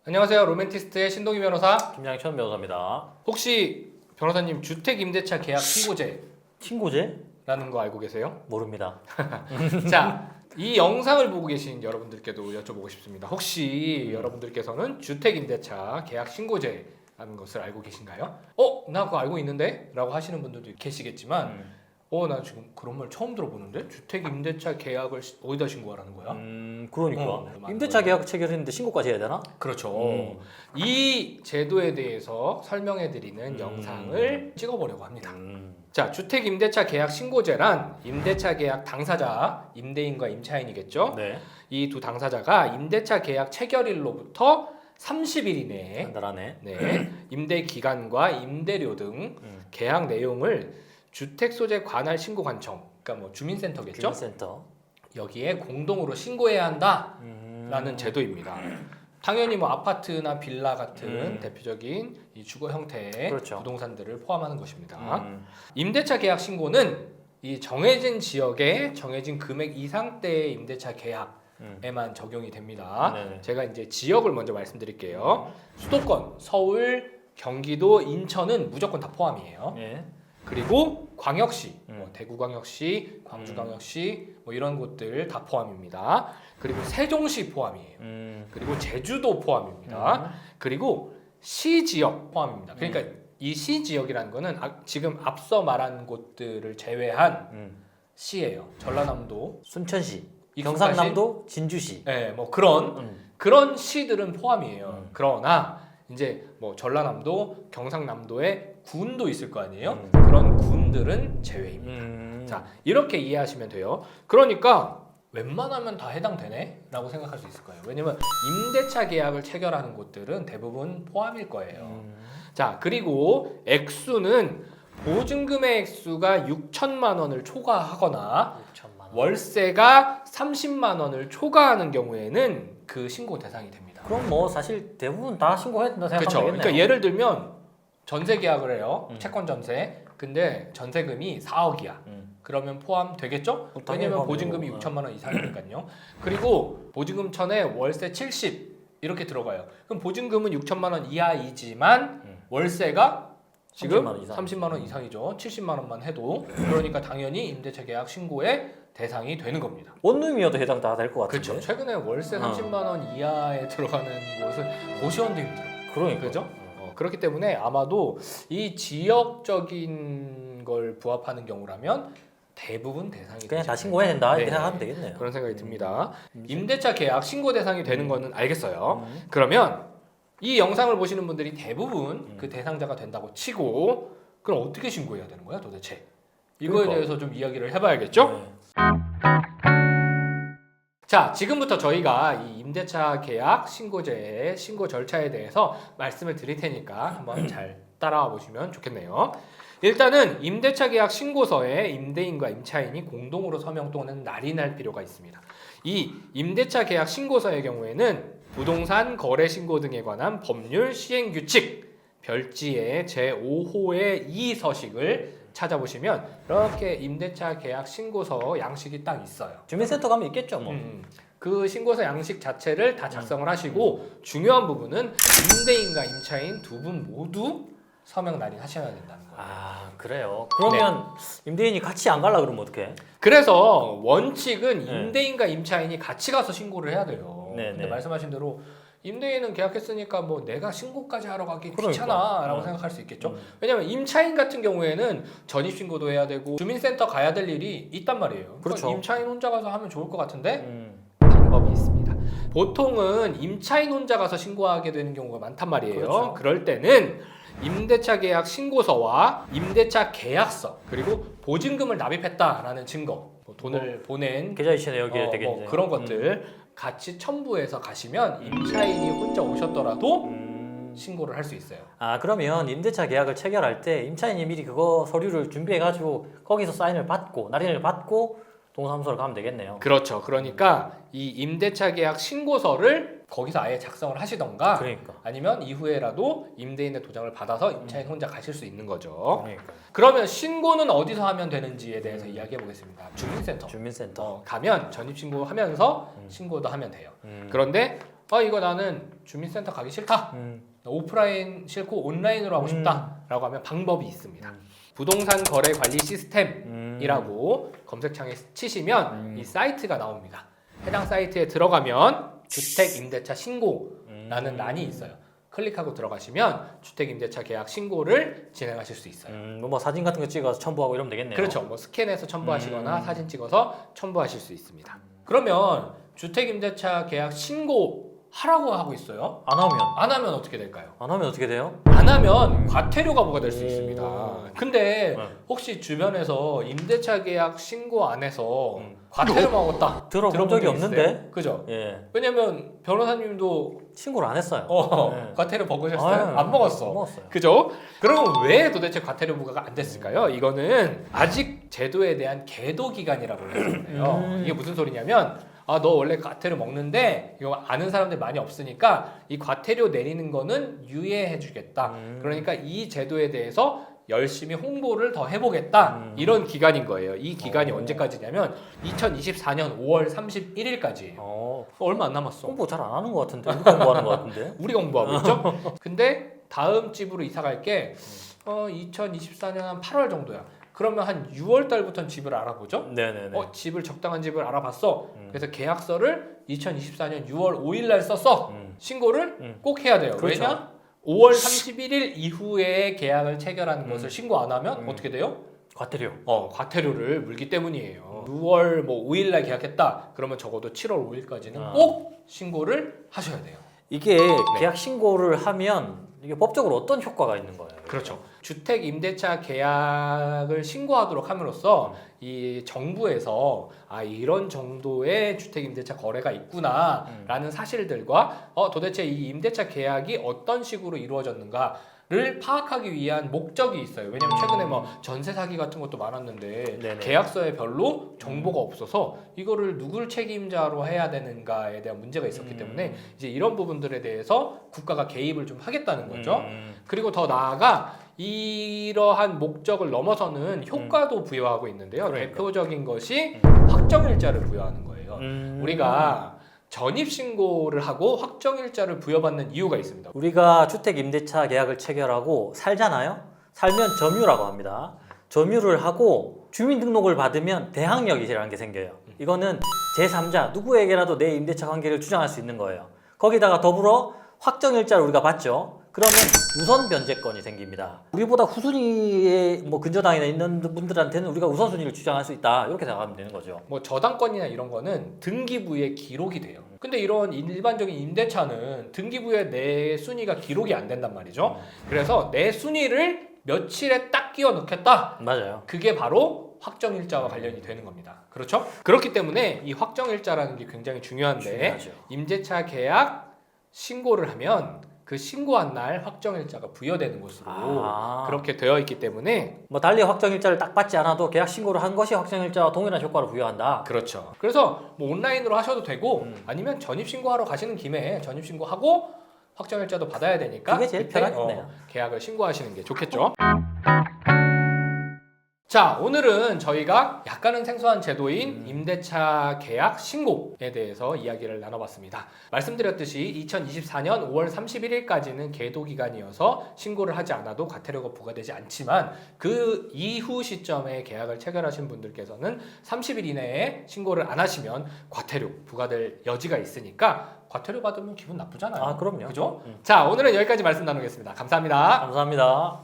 안녕하세요. 로맨티스트의 신동희 변호사. 김양천 변호사입니다. 혹시 변호사님 주택 임대차 계약 신고제라는 신고제? 거 알고 계세요? 모릅니다. 자, 이 영상을 보고 계신 여러분들께도 여쭤보고 싶습니다. 혹시 여러분들께서는 주택 임대차 계약 신고제라는 것을 알고 계신가요? 나 그거 알고 있는데? 라고 하시는 분들도 계시겠지만 나 지금 그런 말 처음 들어보는데? 주택 임대차 계약을 어디다 신고하라는 거야? 그러니까 맞는 임대차 거예요. 계약 체결했는데 신고까지 해야 되나? 그렇죠. 이 제도에 대해서 설명해드리는 영상을 찍어보려고 합니다. 자, 주택 임대차 계약 신고제란 임대차 계약 당사자, 임대인과 임차인이겠죠? 네. 이 두 당사자가 임대차 계약 체결일로부터 30일 이내에 한 달 안에. 임대 기간과 임대료 등 계약 내용을 주택 소재 관할 신고 관청, 그러니까 뭐 주민센터겠죠? 주민센터. 여기에 공동으로 신고해야 한다라는 제도입니다. 당연히 뭐 아파트나 빌라 같은 대표적인 이 주거 형태의 그렇죠. 부동산들을 포함하는 것입니다. 임대차 계약 신고는 이 정해진 지역에 정해진 금액 이상대의 임대차 계약에만 적용이 됩니다. 네네. 제가 이제 지역을 먼저 말씀드릴게요. 수도권, 서울, 경기도, 인천은 무조건 다 포함이에요. 예. 그리고 광역시, 뭐 대구광역시, 광주광역시 뭐 이런 곳들 다 포함입니다. 그리고 세종시 포함이에요. 그리고 제주도 포함입니다. 그리고 시지역 포함입니다. 그러니까 이 시지역이라는 거는 지금 앞서 말한 곳들을 제외한 시예요. 전라남도, 순천시, 익숙하신- 경상남도, 진주시. 네, 뭐 그런 시들은 포함이에요. 그러나 이제 뭐 전라남도, 경상남도에 군도 있을 거 아니에요? 그런 군들은 제외입니다. 자, 이렇게 이해하시면 돼요. 그러니까 웬만하면 다 해당되네? 라고 생각할 수 있을 거예요. 왜냐면 임대차 계약을 체결하는 곳들은 대부분 포함일 거예요. 자, 그리고 액수는 보증금의 액수가 6천만 원을 초과하거나 6천만 원. 월세가 30만 원을 초과하는 경우에는 그 신고 대상이 됩니다. 그럼 뭐 사실 대부분 다 신고해야 된다 그렇죠. 생각하면 되겠네요. 그러니까 예를 들면 전세 계약을 해요. 채권 전세. 근데 전세금이 4억이야. 그러면 포함되겠죠? 당연히 왜냐면 포함이죠. 보증금이 6천만 원 이상이니까요. 그리고 보증금 천에 월세 70 이렇게 들어가요. 그럼 보증금은 6천만 원 이하이지만 월세가 지금 30만 원 이상. 30만 원 이상이죠. 70만 원만 해도 그러니까 당연히 임대차 계약 신고의 대상이 되는 겁니다. 원룸이어도 해당 다 될 것 같은데. 그렇죠. 최근에 월세 30만 원 이하에 들어가는 곳은 고시원도 힘들어. 그러니까. 그죠? 그렇기 때문에 아마도 이 지역적인 걸 부합하는 경우라면 대부분 대상이 그냥 되지 다 신고해야 된다 네. 이렇게 생각하면 되겠네요. 그런 생각이 듭니다. 임대차 계약 신고 대상이 되는 거는 알겠어요. 음. 그러면 이 영상을 보시는 분들이 대부분 그 대상자가 된다고 치고 그럼 어떻게 신고해야 되는 거야 도대체? 이거에 그러니까. 대해서 좀 이야기를 해봐야겠죠? 네. 자, 지금부터 저희가 이 임대차 계약 신고제의 신고 절차에 대해서 말씀을 드릴 테니까 한번 잘 따라와 보시면 좋겠네요. 일단은 임대차 계약 신고서에 임대인과 임차인이 공동으로 서명 또는 날인할 필요가 있습니다. 이 임대차 계약 신고서의 경우에는 부동산 거래 신고 등에 관한 법률 시행 규칙 별지의 제5호의 2 서식을 찾아보시면 이렇게 임대차 계약 신고서 양식이 딱 있어요. 주민센터 가면 있겠죠 뭐. 그 신고서 양식 자체를 다 작성을 하시고 중요한 부분은 임대인과 임차인 두 분 모두 서명 날인하셔야 된다는 거예요. 아 그래요. 그러면 임대인이 같이 안 가려 그러면 어떡해? 그래서 원칙은 네. 임대인과 임차인이 같이 가서 신고를 해야 돼요. 네, 근데 네. 말씀하신 대로 임대인은 계약했으니까 뭐 내가 신고까지 하러 가기 그러니까. 귀찮아라고 생각할 수 있겠죠. 왜냐면 임차인 같은 경우에는 전입 신고도 해야 되고 주민센터 가야 될 일이 있단 말이에요. 그러니까 그렇죠. 임차인 혼자 가서 하면 좋을 것 같은데 방법이 있습니다. 보통은 임차인 혼자 가서 신고하게 되는 경우가 많단 말이에요. 그렇죠. 그럴 때는 임대차 계약 신고서와 임대차 계약서 그리고 보증금을 납입했다라는 증거, 뭐 돈을 보낸 계좌이체 내역이 되겠네. 뭐 그런 것들 같이 첨부해서 가시면 임차인이 혼자 오셨더라도 신고를 할 수 있어요. 아 그러면 임대차 계약을 체결할 때 임차인이 미리 그거 서류를 준비해가지고 거기서 사인을 받고 날인을 받고 동사무소를 가면 되겠네요. 그렇죠. 그러니까 이 임대차 계약 신고서를 거기서 아예 작성을 하시던가 그러니까. 아니면 이후에라도 임대인의 도장을 받아서 임차인 혼자 가실 수 있는 거죠. 그러니까. 그러면 신고는 어디서 하면 되는지에 대해서 이야기해 보겠습니다. 주민센터. 주민센터. 가면 전입신고하면서 신고도 하면 돼요. 그런데 이거 나는 주민센터 가기 싫다. 오프라인 싫고 온라인으로 하고 싶다라고 하면 방법이 있습니다. 부동산 거래 관리 시스템이라고 검색창에 치시면 이 사이트가 나옵니다. 해당 사이트에 들어가면 주택임대차 신고라는 란이 있어요. 클릭하고 들어가시면 주택임대차 계약 신고를 진행하실 수 있어요. 뭐 사진 같은 거 찍어서 첨부하고 이러면 되겠네요. 그렇죠. 뭐 스캔해서 첨부하시거나 사진 찍어서 첨부하실 수 있습니다. 그러면 주택임대차 계약 신고 하라고 하고 있어요. 안 하면 어떻게 될까요? 안 하면 어떻게 돼요? 안 하면 과태료가 부과될 수 있습니다. 근데 네. 혹시 주변에서 임대차 계약 신고 안 해서 과태료 먹었다 들어본 적이 적 없는데? 있으세요? 그죠? 예. 왜냐면 변호사님도 신고를 안 했어요. 네. 과태료 먹으셨어요? 아유, 안 먹었어. 안 먹었어요. 그죠? 그럼 왜 도대체 과태료 부과가 안 됐을까요? 이거는 아직 제도에 대한 계도 기간이라고 해요. 이게 무슨 소리냐면 너 원래 과태료 먹는데 이거 아는 사람들 많이 없으니까 이 과태료 내리는 거는 유예해 주겠다. 그러니까 이 제도에 대해서 열심히 홍보를 더 해보겠다. 이런 기간인 거예요. 이 기간이 언제까지냐면 2024년 5월 31일까지예요. 얼마 안 남았어. 홍보 잘 안 하는 것 같은데 우리 공부하는 것 같은데. 우리 공부하고 있죠? 근데 다음 집으로 이사 갈게 2024년 한 8월 정도야. 그러면 한 6월 달부터는 집을 알아보죠? 네네네. 집을 적당한 집을 알아봤어. 그래서 계약서를 2024년 6월 5일 날 썼어. 신고를 꼭 해야 돼요. 그렇죠. 왜냐? 5월 31일 이후에 계약을 체결하는 것을 신고 안 하면 어떻게 돼요? 과태료. 과태료를 물기 때문이에요. 6월 뭐 5일 날 계약했다. 그러면 적어도 7월 5일까지는 꼭 신고를 하셔야 돼요. 이게 계약 신고를 하면 이게 법적으로 어떤 효과가 있는 거예요? 그렇죠. 주택 임대차 계약을 신고하도록 함으로써 이 정부에서 이런 정도의 주택 임대차 거래가 있구나라는 사실들과 도대체 이 임대차 계약이 어떤 식으로 이루어졌는가를 파악하기 위한 목적이 있어요. 왜냐면 최근에 뭐 전세 사기 같은 것도 많았는데 네네. 계약서에 별로 정보가 없어서 이거를 누굴 책임자로 해야 되는가에 대한 문제가 있었기 때문에 이제 이런 부분들에 대해서 국가가 개입을 좀 하겠다는 거죠. 그리고 더 나아가 이러한 목적을 넘어서는 효과도 부여하고 있는데요. 그러니까. 대표적인 것이 확정일자를 부여하는 거예요. 우리가 전입신고를 하고 확정일자를 부여받는 이유가 있습니다. 우리가 주택 임대차 계약을 체결하고 살잖아요. 살면 점유라고 합니다. 점유를 하고 주민등록을 받으면 대항력이라는 게 생겨요. 이거는 제3자 누구에게라도 내 임대차 관계를 주장할 수 있는 거예요. 거기다가 더불어 확정일자를 우리가 받죠. 그러면 우선 변제권이 생깁니다. 우리보다 후순위에 뭐 근저당이나 있는 분들한테는 우리가 우선순위를 주장할 수 있다. 이렇게 생각하면 되는 거죠. 뭐 저당권이나 이런 거는 등기부에 기록이 돼요. 근데 이런 일반적인 임대차는 등기부에 내 순위가 기록이 안 된단 말이죠. 그래서 내 순위를 며칠에 딱 끼워 넣겠다. 맞아요. 그게 바로 확정일자와 관련이 되는 겁니다. 그렇죠? 그렇기 때문에 이 확정일자라는 게 굉장히 중요한데 중요하죠. 임대차 계약 신고를 하면 그 신고한 날 확정일자가 부여되는 것으로 그렇게 되어 있기 때문에 뭐 달리 확정일자를 딱 받지 않아도 계약 신고를 한 것이 확정일자와 동일한 효과를 부여한다. 그렇죠. 그래서 뭐 온라인으로 하셔도 되고 아니면 전입신고하러 가시는 김에 전입신고하고 확정일자도 받아야 되니까 그게 제일 그때, 편하겠네요. 계약을 신고하시는 게 좋겠죠. 자, 오늘은 저희가 약간은 생소한 제도인 임대차 계약 신고에 대해서 이야기를 나눠봤습니다. 말씀드렸듯이 2024년 5월 31일까지는 계도 기간이어서 신고를 하지 않아도 과태료가 부과되지 않지만 그 이후 시점에 계약을 체결하신 분들께서는 30일 이내에 신고를 안 하시면 과태료 부과될 여지가 있으니까 과태료 받으면 기분 나쁘잖아요. 그럼요. 그죠? 자, 오늘은 여기까지 말씀 나누겠습니다. 감사합니다. 감사합니다.